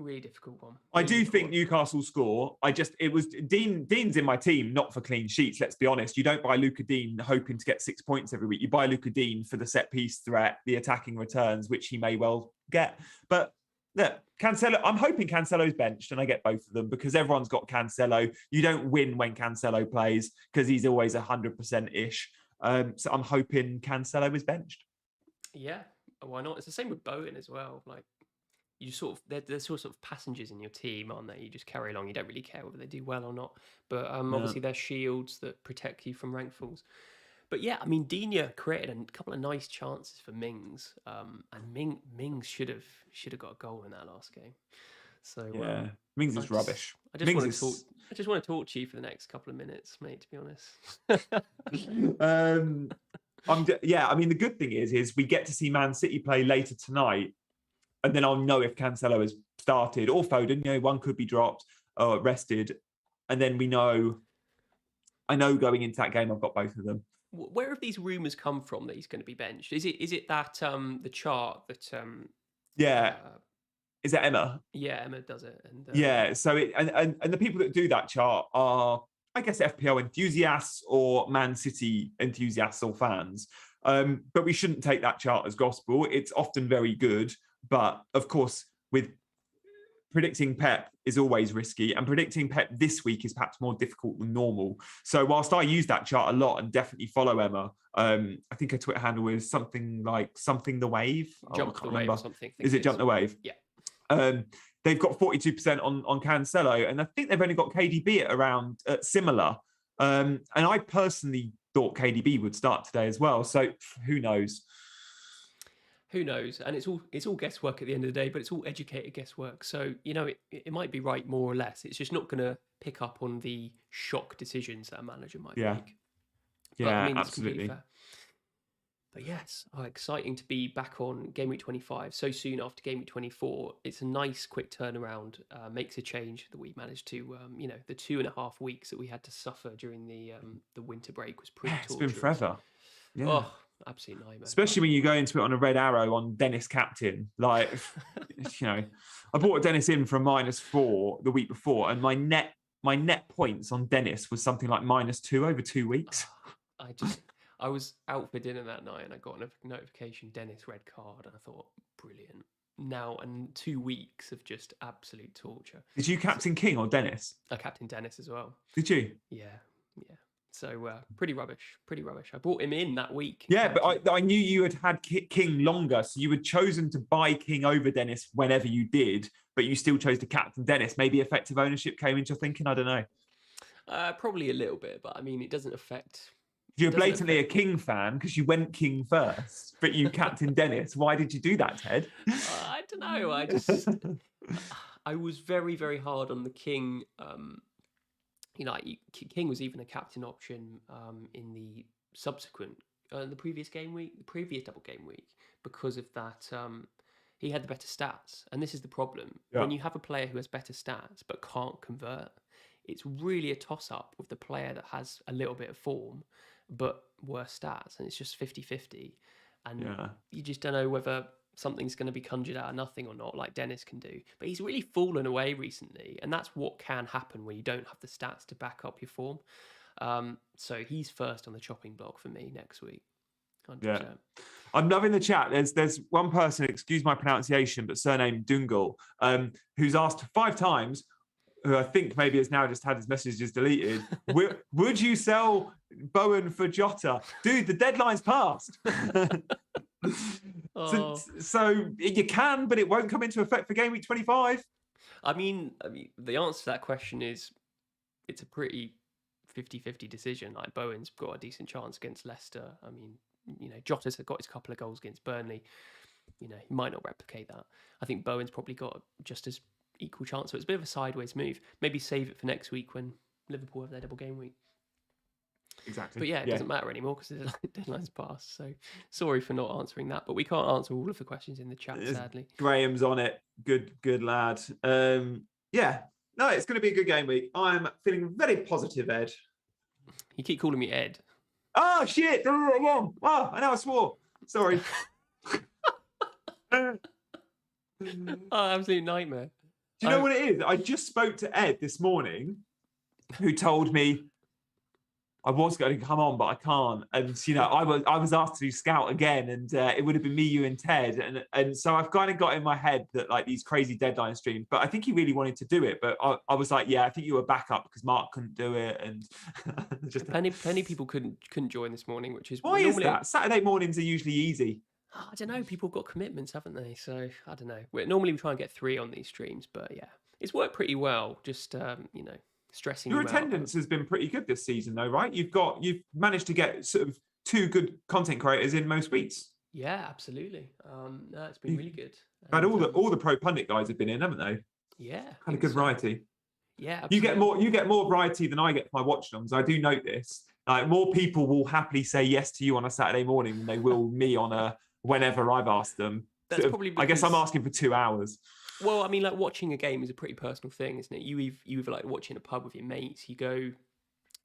Speaker 1: Really difficult one.
Speaker 2: I do think Newcastle score. It was Dean's in my team, not for clean sheets. Let's be honest. You don't buy Luca Dean hoping to get 6 points every week. You buy Luca Dean for the set piece threat, the attacking returns, which he may well get. But look, Cancelo. I'm hoping Cancelo's benched and I get both of them because everyone's got Cancelo. You don't win when Cancelo plays because he's always 100% ish. So I'm hoping Cancelo is benched.
Speaker 1: Yeah, why not? It's the same with Bowen as well. Like. You sort of they're sort of passengers in your team, aren't they? You just carry along. You don't really care whether they do well or not. But obviously they're shields that protect you from rank falls. But yeah, I mean, Digne created a couple of nice chances for Mings, and Mings should have got a goal in that last game. So
Speaker 2: yeah, Mings is rubbish.
Speaker 1: I just want to talk to you for the next couple of minutes, mate. To be honest.
Speaker 2: I mean, the good thing is we get to see Man City play later tonight. And then I'll know if Cancelo has started or Foden. One could be dropped or rested. And then I know going into that game, I've got both of them.
Speaker 1: Where have these rumours come from that he's going to be benched? Is it that the chart that...
Speaker 2: is that Emma?
Speaker 1: Yeah, Emma does it. And,
Speaker 2: yeah, so and the people that do that chart are, I guess, FPL enthusiasts or Man City enthusiasts or fans. But we shouldn't take that chart as gospel. It's often very good. But of course, with predicting Pep is always risky, and predicting Pep this week is perhaps more difficult than normal. So whilst I use that chart a lot and definitely follow Emma, I think her Twitter handle is something like something the wave.
Speaker 1: Jump the wave or something.
Speaker 2: Is it Jump the Wave?
Speaker 1: Yeah.
Speaker 2: They've got 42% on Cancelo, and I think they've only got KDB at around similar. And I personally thought KDB would start today as well. So who knows?
Speaker 1: Who knows? And it's all guesswork at the end of the day, but it's all educated guesswork. So, it might be right more or less. It's just not going to pick up on the shock decisions that a manager might make.
Speaker 2: But, I mean, absolutely.
Speaker 1: But yes, exciting to be back on Gameweek 25 so soon after Gameweek 24. It's a nice quick turnaround. Makes a change that we managed to, the 2.5 weeks that we had to suffer during the winter break was pretty torturous.
Speaker 2: It's been forever. Yeah.
Speaker 1: Oh, absolute nightmare.
Speaker 2: Especially when you go into it on a red arrow on Dennis captain. Like, I bought Dennis in from -4 the week before, and my net points on Dennis was something like -2 over 2 weeks.
Speaker 1: I was out for dinner that night and I got a notification, Dennis red card, and I thought, brilliant. Now and 2 weeks of just absolute torture.
Speaker 2: Did you captain King or Dennis?
Speaker 1: I captained Dennis as well.
Speaker 2: Did you?
Speaker 1: Yeah. So pretty rubbish. I brought him in that week.
Speaker 2: Yeah, but I knew you had King longer, so you had chosen to buy King over Dennis whenever you did, but you still chose to captain Dennis. Maybe effective ownership came into your thinking. I don't know.
Speaker 1: Probably a little bit, but I mean, it doesn't affect.
Speaker 2: You're blatantly a King fan because you went King first, but you captained Dennis. Why did you do that, Ted?
Speaker 1: I don't know. I was very, very hard on the King. King was even a captain option in the subsequent, the previous double game week, because of that. He had the better stats, and this is the problem. Yeah. When you have a player who has better stats but can't convert, it's really a toss-up with the player that has a little bit of form but worse stats, and it's just 50-50. And you just don't know whether something's going to be conjured out of nothing or not, like Dennis can do. But he's really fallen away recently, and that's what can happen when you don't have the stats to back up your form. So he's first on the chopping block for me next week. 100%.
Speaker 2: Yeah. I'm loving the chat. There's one person, excuse my pronunciation, but surname Dungal, who's asked 5 times, who I think maybe has now just had his messages deleted. Would you sell Bowen for Jota? Dude, the deadline's passed. So,
Speaker 1: Oh,
Speaker 2: so you can, but it won't come into effect for game week 25.
Speaker 1: I mean, the answer to that question is it's a pretty 50-50 decision. Like Bowen's got a decent chance against Leicester. I mean, Jota's got his couple of goals against Burnley. He might not replicate that. I think Bowen's probably got just as equal chance. So it's a bit of a sideways move. Maybe save it for next week when Liverpool have their double game week.
Speaker 2: Exactly.
Speaker 1: But yeah, it doesn't matter anymore because the deadline's passed. So sorry for not answering that. But we can't answer all of the questions in the chat, sadly.
Speaker 2: Graham's on it. Good lad. Yeah. No, it's going to be a good game week. I'm feeling very positive, Ed.
Speaker 1: You keep calling me Ed.
Speaker 2: Oh, shit. Oh, I know I swore. Sorry.
Speaker 1: Oh, absolute nightmare.
Speaker 2: Do you know what it is? I just spoke to Ed this morning, who told me I was going to come on, but I can't. And I was asked to do Scout again, and it would have been me, you, and Ted. And so I've kind of got in my head that like these crazy deadline streams. But I think he really wanted to do it. But I was like, yeah, I think you were backup because Mark couldn't do it, and
Speaker 1: just plenty people couldn't join this morning, which is
Speaker 2: why is that? Saturday mornings are usually easy.
Speaker 1: I don't know. People have got commitments, haven't they? So I don't know. Normally we try and get 3 on these streams, but yeah, it's worked pretty well. Just stressing.
Speaker 2: Your attendance has been pretty good this season, though, right? You've managed to get sort of 2 good content creators in most weeks.
Speaker 1: Yeah, absolutely. No, it's been really good.
Speaker 2: And all the pro pundit guys have been in, haven't they?
Speaker 1: Yeah,
Speaker 2: had a good variety.
Speaker 1: Yeah, absolutely.
Speaker 2: You get more variety than I get for my watch alongs. I do note this. Like more people will happily say yes to you on a Saturday morning than they will me on a whenever I've asked them.
Speaker 1: That's probably because,
Speaker 2: I guess I'm asking for 2 hours.
Speaker 1: Well, I mean, like watching a game is a pretty personal thing, isn't it? You either like watching a pub with your mates, you go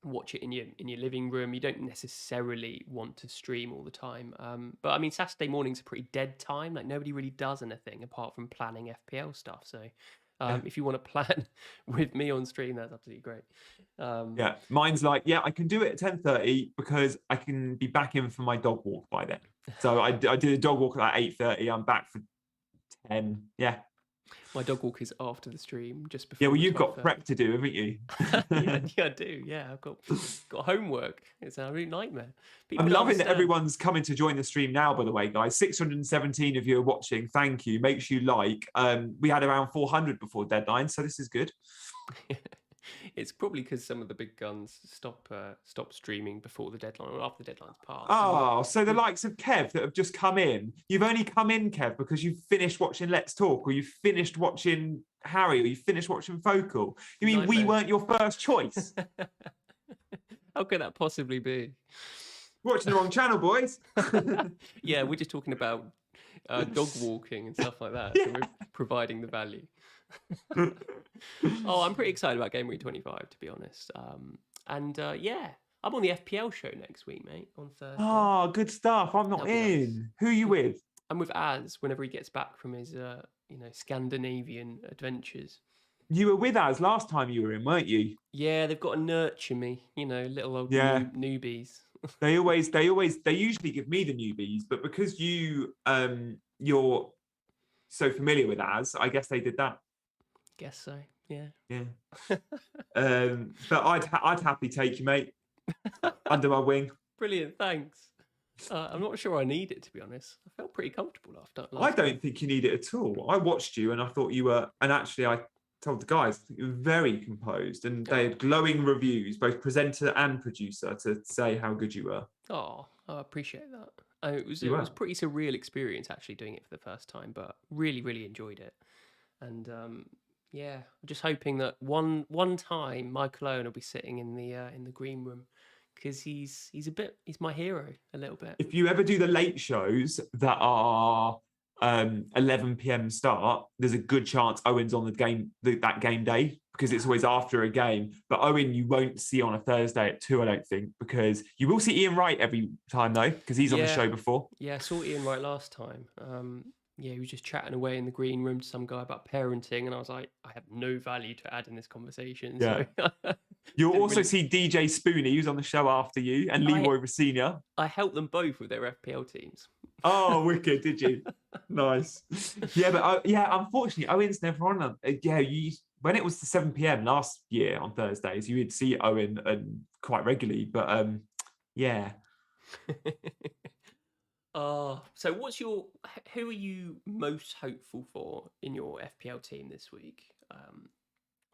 Speaker 1: watch it in your living room. You don't necessarily want to stream all the time. But I mean, Saturday morning's a pretty dead time. Like nobody really does anything apart from planning FPL stuff. So if you want to plan with me on stream, that's absolutely great.
Speaker 2: Yeah, mine's like, I can do it at 10:30 because I can be back in for my dog walk by then. So I did a dog walk at 8:30. I'm back for 10. Yeah.
Speaker 1: My dog walk is after the stream, just before.
Speaker 2: Yeah, well, you've got prep to do, haven't you?
Speaker 1: yeah, I do. Yeah, I've got homework. It's a real nightmare.
Speaker 2: I'm loving that everyone's coming to join the stream now, by the way, guys. 617 of you are watching. Thank you. Make sure you like. We had around 400 before deadline, so this is good.
Speaker 1: It's probably because some of the big guns stop streaming before the deadline or after the deadline's passed.
Speaker 2: Oh, so the likes of Kev that have just come in. You've only come in, Kev, because you've finished watching Let's Talk, or you've finished watching Harry, or you've finished watching Focal. You mean we weren't your first choice?
Speaker 1: How could that possibly be?
Speaker 2: Watching the wrong channel, boys.
Speaker 1: Yeah, we're just talking about dog walking and stuff like that. So we're providing the value. Oh, I'm pretty excited about Game Week 25, to be honest. Yeah, I'm on the FPL show next week, mate, on Thursday.
Speaker 2: Oh, good stuff. I'm not in. Nice. Who are you with?
Speaker 1: I'm with Az whenever he gets back from his, Scandinavian adventures.
Speaker 2: You were with Az last time you were in, weren't you?
Speaker 1: Yeah, they've got to nurture me, little old newbies.
Speaker 2: They usually give me the newbies, but because you're so familiar with Az, I guess they did that.
Speaker 1: Guess so. Yeah.
Speaker 2: But I'd happily take you, mate, under my wing.
Speaker 1: Brilliant, thanks. I'm not sure I need it, to be honest. I felt pretty comfortable after.
Speaker 2: I don't think you need it at all. I watched you and I thought you were, and actually I told the guys you were very composed, and they had glowing reviews, both presenter and producer, to say how good you were.
Speaker 1: Oh, I appreciate that. It was a pretty surreal experience actually doing it for the first time, but really, really enjoyed it. And yeah, I'm just hoping that one time Michael Owen will be sitting in the green room, because he's my hero a little bit.
Speaker 2: If you ever do the late shows that are 11 p.m. start, there's a good chance Owen's on that game day, because it's always after a game. But Owen you won't see on a Thursday at 2, I don't think, because you will see Ian Wright every time though, because he's on the show before.
Speaker 1: Yeah, I saw Ian Wright last time. Yeah, he was just chatting away in the green room to some guy about parenting, and I was like, I have no value to add in this conversation.
Speaker 2: Yeah. So you'll also see DJ Spoonie, who's on the show after you, and Leroy Rossini.
Speaker 1: I helped them both with their FPL teams.
Speaker 2: Oh, wicked, did you? Nice. Yeah, but unfortunately, Owen's never on them. When it was the 7 p.m. last year on Thursdays, you would see Owen quite regularly, but yeah.
Speaker 1: So who are you most hopeful for in your FPL team this week?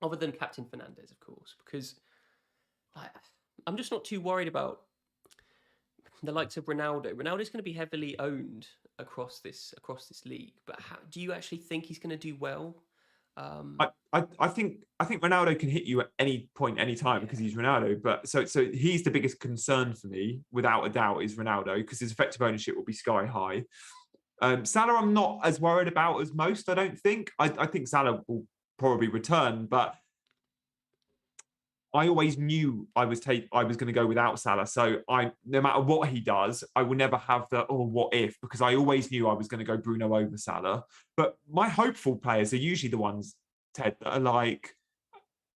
Speaker 1: Other than Captain Fernandez, of course, because like, I'm just not too worried about the likes of Ronaldo. Ronaldo's going to be heavily owned across this league, but do you actually think he's going to do well?
Speaker 2: I think Ronaldo can hit you at any point, any time because
Speaker 1: Yeah,
Speaker 2: he's Ronaldo. But so he's the biggest concern for me, without a doubt, is Ronaldo because his effective ownership will be sky high. Salah, I'm not as worried about as most. I don't think. I think Salah will probably return, but I always knew I was going to go without Salah. So no matter what he does, I will never have the what if, because I always knew I was going to go Bruno over Salah. But my hopeful players are usually the ones, Ted, that are like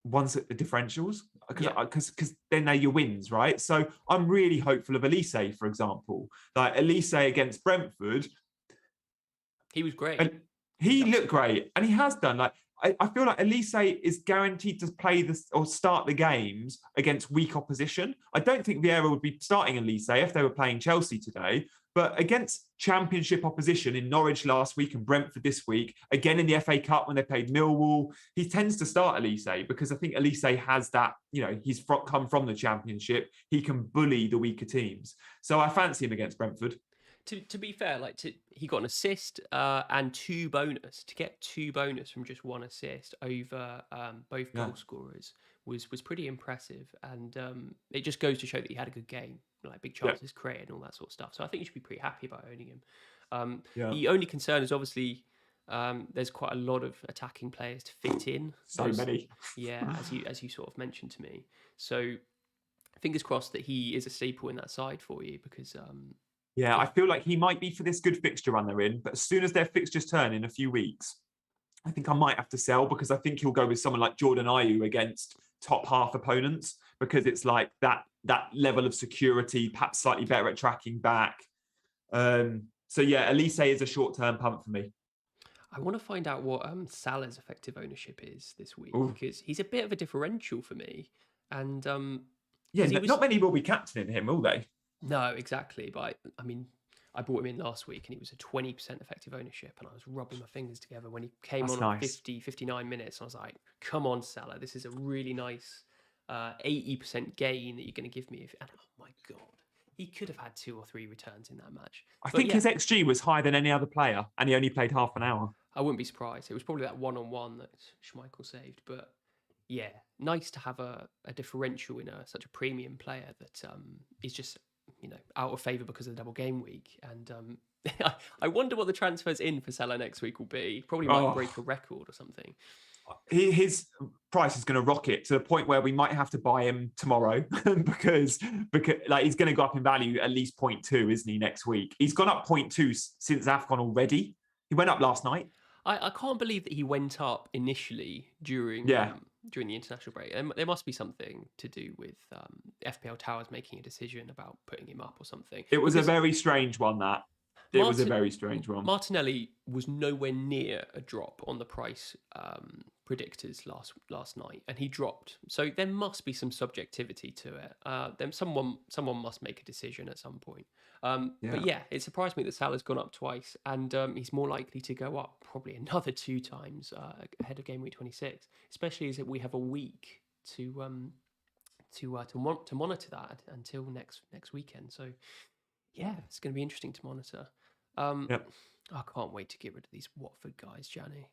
Speaker 2: ones at the differentials,
Speaker 1: yeah,
Speaker 2: because then they're your wins, right? So I'm really hopeful of Elise, for example. Like Elise against Brentford,
Speaker 1: he was great.
Speaker 2: and
Speaker 1: He was
Speaker 2: he looked
Speaker 1: absolutely great.
Speaker 2: great, and he has done. Like I feel like Elise is guaranteed to play this or start the games against weak opposition. I don't think Vieira would be starting Elise if they were playing Chelsea today, but against Championship opposition in Norwich last week and Brentford this week, again in the FA Cup when they played Millwall, he tends to start Elise because I think Elise has that. He's come from the Championship. He can bully the weaker teams. So I fancy him against Brentford.
Speaker 1: To be fair, he got an assist and two bonus. To get two bonus from just one assist over both
Speaker 2: Yeah.
Speaker 1: goal scorers was pretty impressive, and it just goes to show that he had a good game, like big
Speaker 2: Yeah.
Speaker 1: chances created and all that sort of stuff. So I think you should be pretty happy about owning him.
Speaker 2: Yeah.
Speaker 1: The only concern is obviously there's quite a lot of attacking players to fit in.
Speaker 2: So many.
Speaker 1: Yeah, as you sort of mentioned to me. So fingers crossed that he is a staple in that side for you because.
Speaker 2: Yeah, I feel like he might be for this good fixture run they're in, but as soon as their fixtures turn in a few weeks, I think I might have to sell because I think he'll go with someone like Jordan Ayew against top half opponents because it's like that level of security, perhaps slightly better at tracking back. So yeah, Elise is a short-term punt for me.
Speaker 1: I want to find out what Salah's effective ownership is this week
Speaker 2: Ooh.
Speaker 1: because he's a bit of a differential for me, and
Speaker 2: Yeah,
Speaker 1: because he was
Speaker 2: not many will be captaining him, will they?
Speaker 1: no exactly, but I mean I brought him in last week and he was a 20% effective ownership, and I was rubbing my fingers together when he came
Speaker 2: That's
Speaker 1: on
Speaker 2: nice.
Speaker 1: 59 minutes. I was like, come on, Salah, this is a really nice 80% gain that you're going to give me. And oh my god, he could have had 2 or 3 returns in that match.
Speaker 2: I
Speaker 1: But
Speaker 2: think
Speaker 1: yeah,
Speaker 2: his XG was higher than any other player, and he only played half an hour.
Speaker 1: I wouldn't be surprised. It was probably that one-on-one that Schmeichel saved. But yeah, nice to have a differential in such a premium player that is just out of favour because of the double game week. And I wonder what the transfers in for Salah next week will be. Probably might break a record or something.
Speaker 2: His price is going to rocket to the point where we might have to buy him tomorrow because like he's going to go up in value at least 0.2, isn't he, next week? He's gone up 0.2 since AFCON already. He went up last night.
Speaker 1: I can't believe that he went up initially during
Speaker 2: Yeah.
Speaker 1: during the international break. There must be something to do with FPL Towers making a decision about putting him up or something.
Speaker 2: It was a very strange one, that. It was a very strange one.
Speaker 1: Martinelli was nowhere near a drop on the price predictors last night, and he dropped. So there must be some subjectivity to it. Then someone must make a decision at some point. But yeah, it surprised me that Salah's gone up twice, and he's more likely to go up probably another 2 times ahead of Game Week 26, especially as we have a week to monitor that until next weekend. So yeah, it's going to be interesting to monitor. I can't wait to get rid of these Watford guys, Gianni.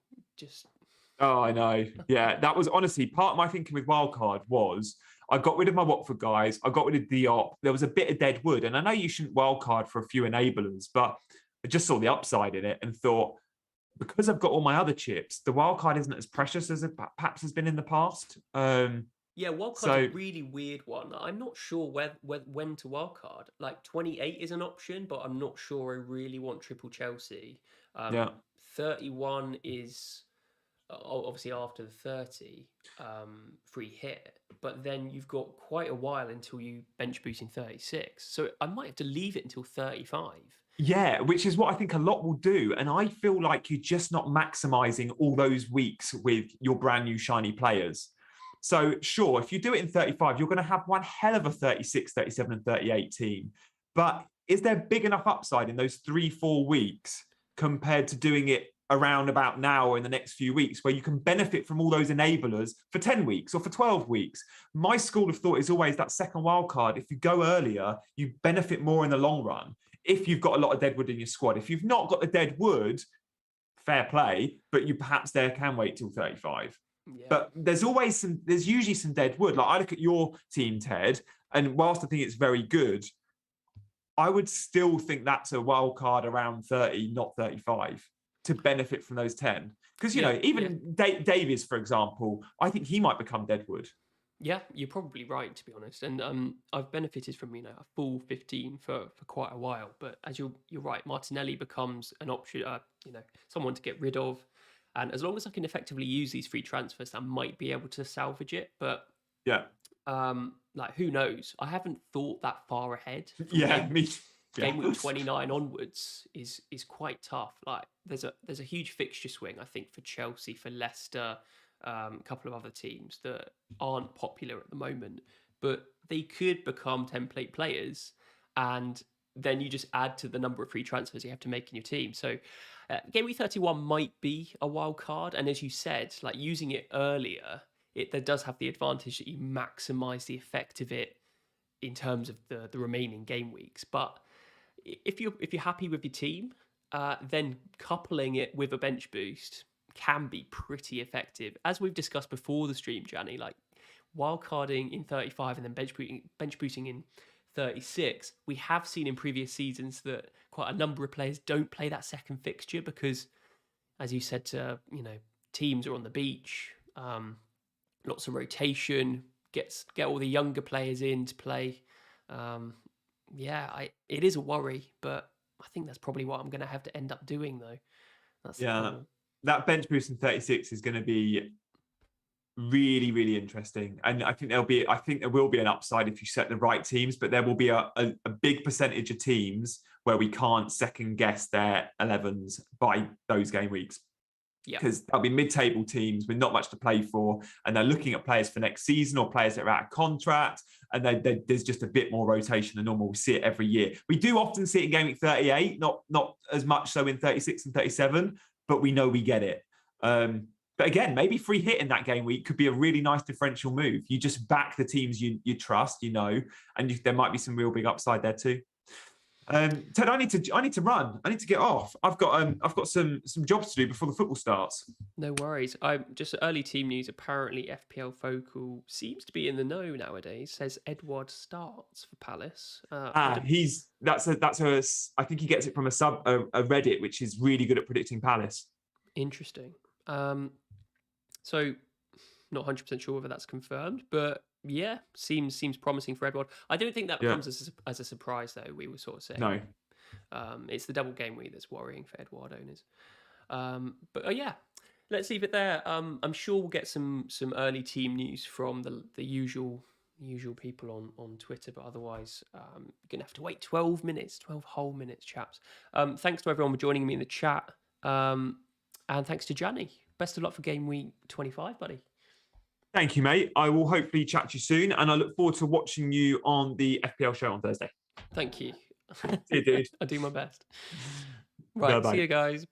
Speaker 2: Oh, I know. Yeah, that was honestly part of my thinking with wildcard was I got rid of my Watford guys. I got rid of Diop. There was a bit of dead wood, and I know you shouldn't wildcard for a few enablers, but I just saw the upside in it and thought, because I've got all my other chips, the wildcard isn't as precious as it perhaps has been in the past.
Speaker 1: Yeah, wildcard's a really weird one. I'm not sure when to wildcard. Like 28 is an option, but I'm not sure I really want triple Chelsea. 31 is obviously after the 30 free hit, but then you've got quite a while until you bench boost in 36. So I might have to leave it until 35.
Speaker 2: Yeah, which is what I think a lot will do. And I feel like you're just not maximizing all those weeks with your brand new shiny players. So sure, if you do it in 35, you're going to have one hell of a 36, 37 and 38 team. But is there big enough upside in those 3-4 weeks compared to doing it around about now or in the next few weeks, where you can benefit from all those enablers for 10 weeks or for 12 weeks? My school of thought is always that second wild card. If you go earlier, you benefit more in the long run if you've got a lot of deadwood in your squad. If you've not got the deadwood, fair play, but you perhaps there can wait till 35.
Speaker 1: Yeah.
Speaker 2: But there's usually some deadwood. Like, I look at your team, Ted, and whilst I think it's very good, I would still think that's a wild card around 30, not 35, to benefit from those 10. Because, even Davies, for example, I think he might become deadwood.
Speaker 1: Yeah, you're probably right, to be honest. And I've benefited from, a full 15 for quite a while. But as you're right, Martinelli becomes an option, someone to get rid of. And as long as I can effectively use these free transfers, I might be able to salvage it. But
Speaker 2: yeah,
Speaker 1: who knows? I haven't thought that far ahead. Game week 29 onwards is quite tough. Like, there's a huge fixture swing, I think, for Chelsea, for Leicester, a couple of other teams that aren't popular at the moment, but they could become template players, and then you just add to the number of free transfers you have to make in your team. So game week 31 might be a wild card, and as you said, like, using it earlier, there does have the advantage that you maximize the effect of it in terms of the remaining game weeks. But if you're happy with your team, then coupling it with a bench boost can be pretty effective. As we've discussed before the stream, Gianni, like, wildcarding in 35 and then bench boosting in 36, we have seen in previous seasons that quite a number of players don't play that second fixture because, as you said, teams are on the beach, lots of rotation, get all the younger players in to play. It is a worry, but I think that's probably what I'm going to have to end up doing, though.
Speaker 2: That bench boost in 36 is going to be really, really interesting. And I think there will be an upside if you set the right teams, but there will be a big percentage of teams where we can't second guess their 11s by those game weeks. Because there'll be mid-table teams with not much to play for, and they're looking at players for next season or players that are out of contract, and there's just a bit more rotation than normal. We see it every year. We do often see it in game week 38, not as much so in 36 and 37, but we know we get it. But again, maybe free hit in that game week could be a really nice differential move. You just back the teams you trust, and there might be some real big upside there too. Ted, I need to run. I need to get off. I've got some jobs to do before the football starts.
Speaker 1: No worries. Just early team news. Apparently, FPL Focal seems to be in the know nowadays. Says Edouard starts for Palace.
Speaker 2: I think he gets it from a Reddit, which is really good at predicting Palace.
Speaker 1: Interesting. So not 100% sure whether that's confirmed, but yeah, seems promising for Edouard. I don't think that comes as a surprise, though. We were sort of saying
Speaker 2: no.
Speaker 1: It's the double game week that's worrying for Edouard owners. But let's leave it there. I'm sure we'll get some early team news from the usual people on Twitter, but otherwise you're gonna have to wait 12 whole minutes, chaps. Thanks to everyone for joining me in the chat, and thanks to Gianni. Best of luck for game week 25, buddy.
Speaker 2: Thank you, mate. I will hopefully chat to you soon, and I look forward to watching you on the FPL show on Thursday.
Speaker 1: Thank you.
Speaker 2: See you, dude.
Speaker 1: I do my best. Right, Bye-bye. See you guys.